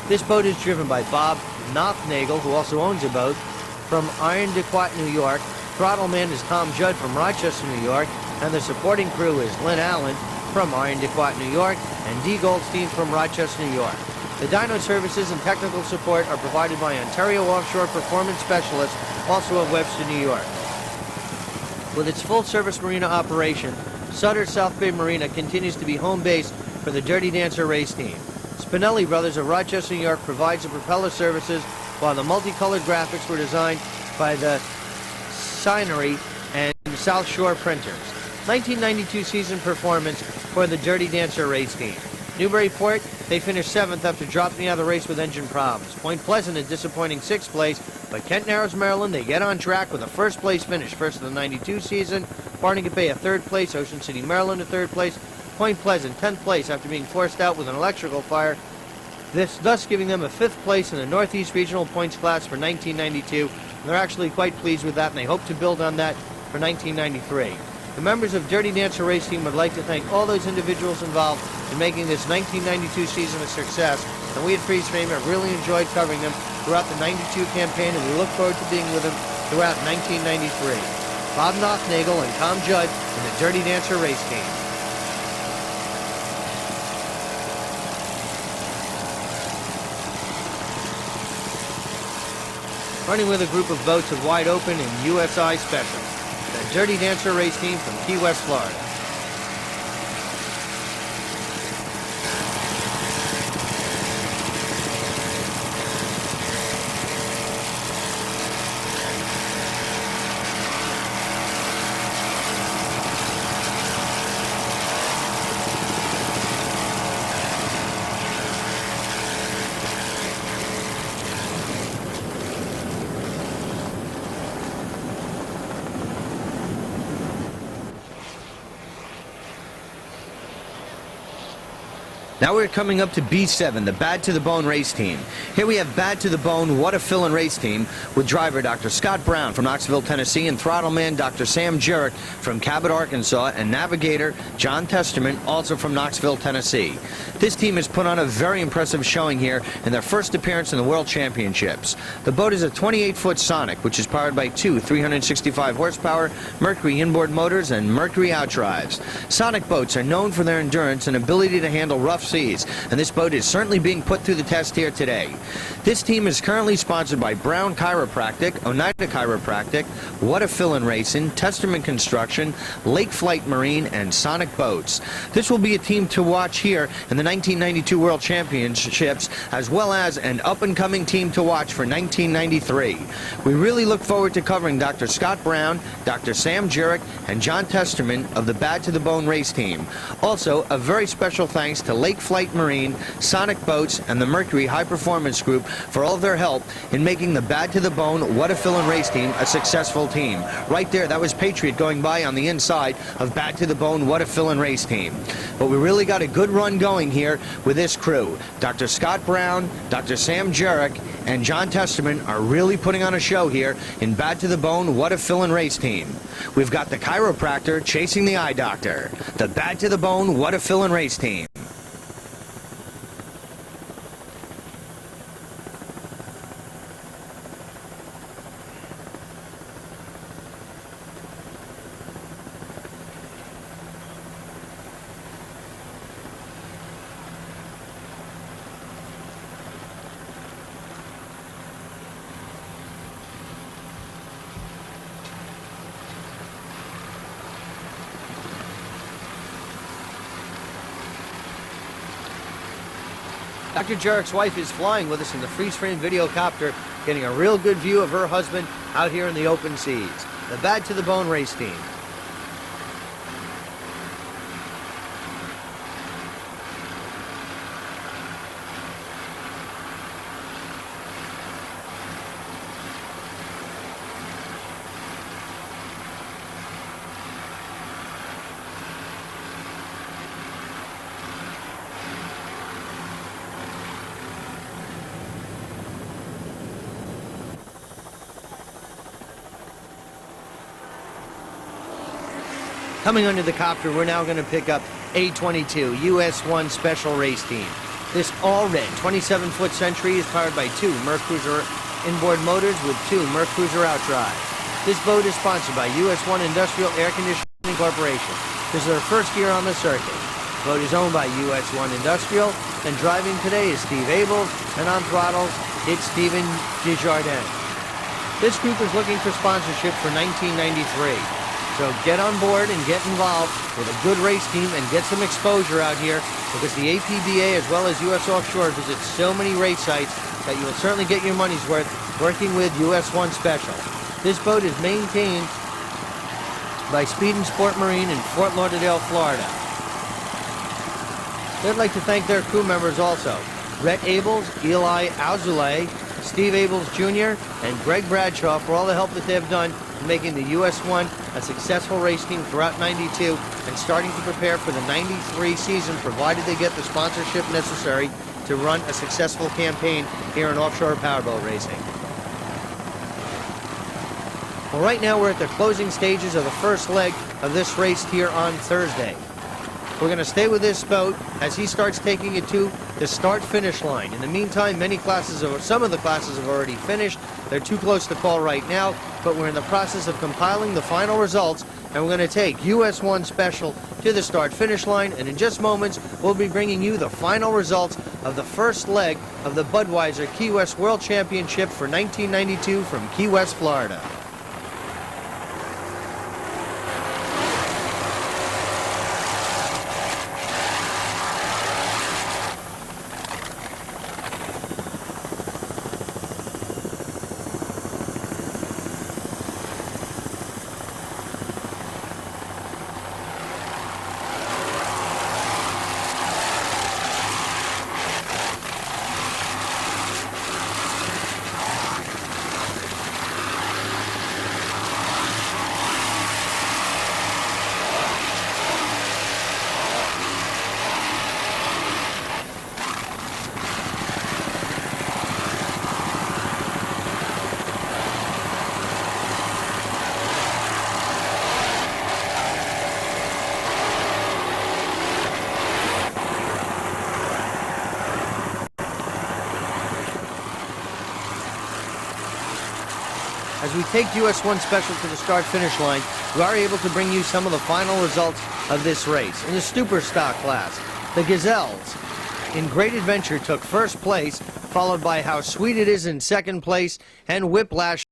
This boat is driven by Bob Knopfnagel, who also owns a boat, from IRCK, New York. Throttle man is Tom Judd from Rochester, New York, and the supporting crew is Lynn Allen from IRCK, New York, and Dee Goldstein from Rochester, New York. The dyno services and technical support are provided by Ontario Offshore Performance Specialists, also of Webster, New York. With its full-service marina operation, Sutter South Bay Marina continues to be home base for the Dirty Dancer race team. Spinelli Brothers of Rochester, New York provides the propeller services, while the multicolored graphics were designed by the Scenery and South Shore printers. 1992 season performance for the Dirty Dancer race team. Newburyport, they finished 7th after dropping out of the race with engine problems. Point Pleasant, a disappointing 6th place, but Kent Narrows, Maryland, they get on track with a first place finish, first of the 92 season. Barnegat Bay, a 3rd place. Ocean City, Maryland, a 3rd place. Point Pleasant, 10th place after being forced out with an electrical fire. This thus giving them a 5th place in the Northeast Regional Points class for 1992. And they're actually quite pleased with that, and they hope to build on that for 1993. The members of Dirty Dancer Race Team would like to thank all those individuals involved in making this 1992 season a success. And we at Freeze Fame have really enjoyed covering them throughout the 92 campaign, and we look forward to being with them throughout 1993. Bob Knopfnagel and Tom Judd in the Dirty Dancer Race Team. Running with a group of boats of Wide Open and USI Special, the Dirty Dancer race team from Key West, Florida. Now we're coming up to B7, the Bad to the Bone race team. Here we have Bad to the Bone, What a Fillin' race team with driver Dr. Scott Brown from Knoxville, Tennessee, and throttle man Dr. Sam Jurek from Cabot, Arkansas, and navigator John Testament, also from Knoxville, Tennessee. This team has put on a very impressive showing here in their first appearance in the World Championships. The boat is a 28-foot Sonic, which is powered by two 365 horsepower Mercury inboard motors and Mercury outdrives. Sonic boats are known for their endurance and ability to handle rough seas, and this boat is certainly being put through the test here today. This team is currently sponsored by Brown Chiropractic, Oneida Chiropractic, What a Fillin' Racing, Testament Construction, Lake Flight Marine, and Sonic Boats. This will be a team to watch here in the 1992 World Championships, as well as an up-and-coming team to watch for 1993. We really look forward to covering Dr. Scott Brown, Dr. Sam Jurek, and John Testament of the Bad to the Bone race team. Also, a very special thanks to Lake Flight Marine, Sonic Boats, and the Mercury High Performance Group for all of their help in making the Bad to the Bone What a Fillin' Race team a successful team. Right there, that was Patriot going by on the inside of Bad to the Bone What a Fillin' Race team. But we really got a good run going here with this crew. Dr. Scott Brown, Dr. Sam Jurek, and John Testament are really putting on a show here in Bad to the Bone What a Fillin' Race team. We've got the chiropractor chasing the eye doctor. The Bad to the Bone What a Fillin' Race team. Dr. Jarek's wife is flying with us in the freeze-frame videocopter, getting a real good view of her husband out here in the open seas. The Bad to the Bone race team. Coming under the copter, we're now going to pick up A22 US-1 Special Race Team. This all-red 27-foot Century is powered by two Mercruiser inboard motors with two Mercruiser outdrives. This boat is sponsored by US-1 Industrial Air Conditioning Corporation. This is their first year on the circuit. The boat is owned by US-1 Industrial, and driving today is Steve Abels, and on throttles, it's Steven Desjardins. This group is looking for sponsorship for 1993. So get on board and get involved with a good race team and get some exposure out here, because the APBA as well as US Offshore visits so many race sites that you will certainly get your money's worth working with US-1 Special. This boat is maintained by Speed and Sport Marine in Fort Lauderdale, Florida. They'd like to thank their crew members also: Rhett Abels, Eli Auzulay, Steve Abels Jr., and Greg Bradshaw for all the help that they've done in making the US-1 a successful race team throughout '92 and starting to prepare for the '93 season, provided they get the sponsorship necessary to run a successful campaign here in offshore powerboat racing. Well, right now we're at the closing stages of the first leg of this race here on Thursday. We're going to stay with this boat as he starts taking it to the start-finish line. In the meantime, some of the classes have already finished. They're too close to call right now, but we're in the process of compiling the final results, and we're going to take US-1 Special to the start-finish line, and in just moments, we'll be bringing you the final results of the first leg of the Budweiser Key West World Championship for 1992 from Key West, Florida. As we take US-1 Special to the start-finish line, we are able to bring you some of the final results of this race. In the Superstock class, the Gazelles in Great Adventure took first place, followed by How Sweet It Is in second place, and Whiplash